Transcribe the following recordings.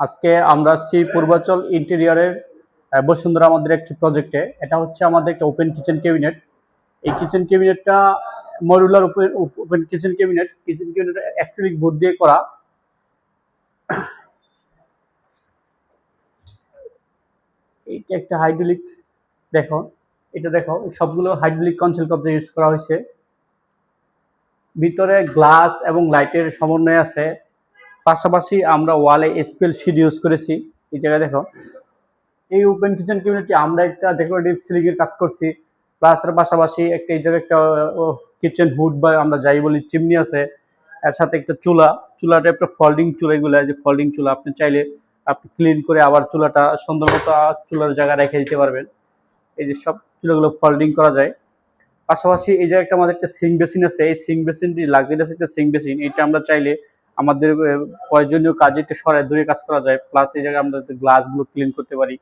আজকে আমরা আছি পূর্বাচল ইন্টেরিয়রের বসুন্ধরা আমাদের একটি প্রজেক্টে। এটা হচ্ছে আমাদের একটা ওপেন কিচেন ক্যাবিনেট। এই কিচেন ক্যাবিনেটটা modular open kitchen cabinet acrylic board দিয়ে করা। এইটা একটা হাইড্রোলিক, দেখো এটা দেখো, সবগুলো হাইড্রোলিক কনসোল কবজা ইউজ করা হয়েছে। ভিতরে গ্লাস এবং লাইটের সমন্বয় আছে। পাশাপাশি আমরা ওয়ালে এসপিএল শিট ইউজ করেছি। এই জায়গায় দেখো, এই ওপেন কিচেন ক্যাবিনেটটি আমরা একটা ডেকোরেটিভ সিলিং এর কাজ করছি। প্লাস এর পাশাপাশি একটা এই জায়গায় একটা কিচেন হুড বা আমরা যাই বলি চিমনি আছে। এর সাথে একটা চুলাটা একটা ফোল্ডিং চুলা, এগুলো যে ফোল্ডিং চুলা, আপনি চাইলে আপনি ক্লিন করে আবার চুলাটা সুন্দর মতো চুলার জায়গায় রেখে দিতে পারবেন। এই যে সব চুলাগুলো ফোল্ডিং করা যায়। পাশাপাশি এই জায়গায় আমাদের একটা সিঙ্ক বেসিন আছে। এই সিঙ্ক বেসিনটি লাক্সারিয়াস একটা সিঙ্ক বেসিন। এটা আমরা চাইলে আমাদের প্রয়োজনীয় কাজে একটু সরাই দূরে কাজ করা যায়। প্লাস এই জায়গায় আমরা গ্লাসগুলো ক্লিন করতে পারি।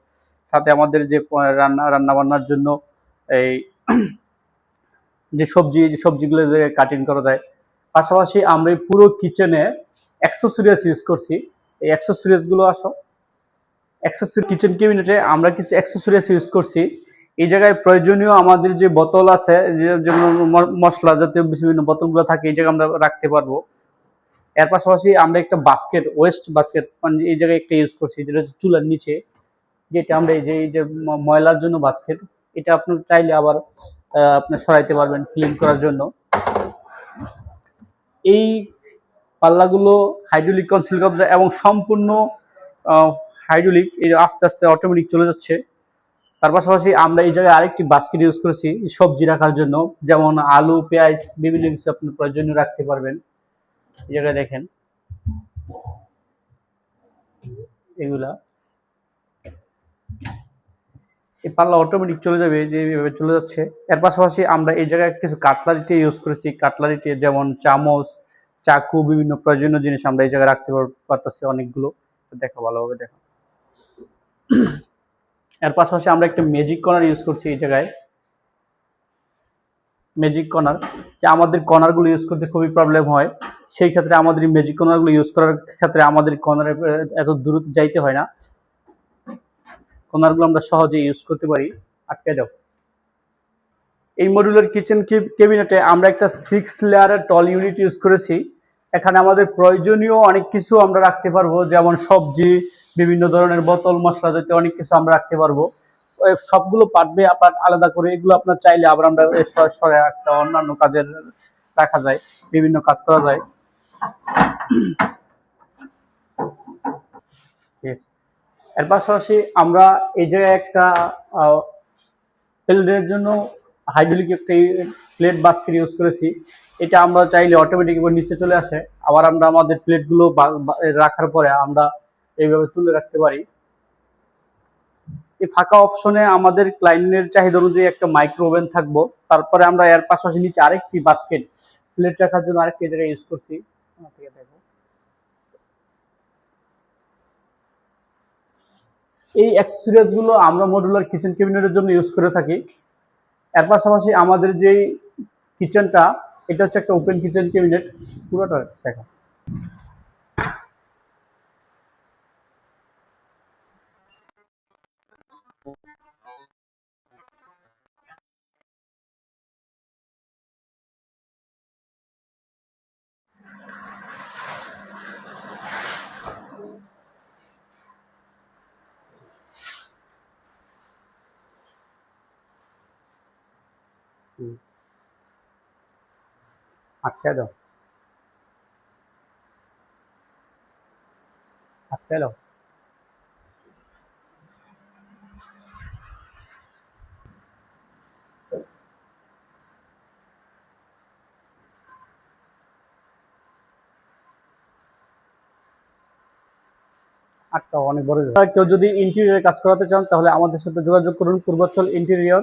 সাথে আমাদের যে রান্না বান্নার জন্য এই যে সবজিগুলো কাটিং করা যায়। পাশাপাশি আমরা এই পুরো কিচেনে অ্যাক্সেসরিজ ইউজ করছি। এই অ্যাক্সেসরিজগুলো কিচেন ক্যাবিনেটে আমরা কিছু অ্যাক্সেসরিজ ইউজ করছি। এই জায়গায় প্রয়োজনীয় আমাদের যে বোতল আছে, যেমন মশলা জাতীয় বিভিন্ন বোতলগুলো থাকে, এই জায়গায় আমরা রাখতে পারবো। এর পাশাপাশি আমরা একটা বাস্কেট, ওয়েস্ট বাস্কেট মানে এই জায়গায় একটা ইউজ করছি, যেটা হচ্ছে চুলার নিচে, যেটা আমরা এই যে ময়লার জন্য বাস্কেট, এটা আপনি চাইলে আবার আপনি সরাইতে পারবেন ক্লিন করার জন্য। এই পাল্লাগুলো হাইড্রোলিক কনসিল কবজা এবং সম্পূর্ণ হাইড্রোলিক, এই আস্তে আস্তে অটোমেটিক চলে যাচ্ছে। তার পাশাপাশি আমরা এই জায়গায় আরেকটি বাস্কেট ইউজ করেছি সবজি রাখার জন্য, যেমন আলু, পেঁয়াজ, বিভিন্ন কিছু আপনি প্রয়োজনীয় রাখতে পারবেন। এই জায়গায় দেখেন এগুলা, এই পাল্লা অটোমেটিক চলে যাবে, যে এইভাবে চলে যাচ্ছে। এর পাশাপাশি আমরা এই জায়গায় কিছু কাটলারিটি ইউজ করেছি। কাটলারিটি যেমন চামচ, চাকু, বিভিন্ন প্রয়োজনীয় জিনিস আমরা এই জায়গায় রাখতে পারতেছি অনেকগুলো। দেখো ভালোভাবে দেখো। এর পাশাপাশি আমরা একটা ম্যাজিক কর্নার ইউজ করছি এই জায়গায়। ম্যাজিক কর্নার, যে আমাদের কর্নারগুলো ইউজ করতে খুবই প্রবলেম হয়, সেই ক্ষেত্রে আমাদের এই ম্যাজিক কর্নারগুলো ইউজ করার ক্ষেত্রে আমাদের কর্নারে এত দূর যাইতে হয় না। কর্নারগুলো আমরা সহজে ইউজ করতে পারি। আটকে দাও। এই মডুলার কিচেন ক্যাবিনেটে আমরা একটা 6 লেয়ারের টল ইউনিট ইউজ করেছি। এখানে আমাদের প্রয়োজনীয় অনেক কিছু আমরা রাখতে পারবো, যেমন সবজি, বিভিন্ন ধরনের বোতল, মশলা জাতীয় অনেক কিছু আমরা রাখতে পারবো। সবগুলো পার্ট আলাদা করে, এগুলো আপনার চাইলে আবার আমরা সরে একটা অন্যান্য কাজের রাখা যায়, বিভিন্ন কাজ করা যায়। এর পাশাপাশি আমরা এই যে একটা প্লেটের জন্য হাইড্রোলিক একটা প্লেট বাস্কেট ইউজ করেছি। এটা আমরা চাইলে অটোমেটিক নিচে চলে আসে, আবার আমরা আমাদের প্লেটগুলো রাখার পরে আমরা এইভাবে তুলে রাখতে পারি। এই ফাঁকা অপশনে আমাদের ক্লায়েন্টের চাহিদা অনুযায়ী একটা মাইক্রো ওভেন থাকবো। তারপরে আমরা এর পাশাপাশি নিচে আরেকটি বাস্কেট প্লেট রাখার জন্য আরেকটি জায়গায় ইউজ করছি। এই অ্যাক্সেসরিজ গুলো আমরা মডুলার কিচেন ক্যাবিনেটের জন্য ইউজ করে থাকি। এর পাশাপাশি আমাদের যে কিচেনটা, এটা হচ্ছে একটা ওপেন কিচেন ক্যাবিনেট। পুরোটা দেখো। আটকে দাও, আটকে দাও। আটটা অনেক বড়। কেউ যদি ইন্টেরিয়র কাজ করাতে চান তাহলে আমাদের সাথে যোগাযোগ করুন। পূর্বাচল ইন্টেরিয়র,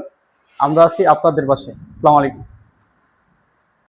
আমরা আছি আপনাদের পাশে। আসসালামু আলাইকুম।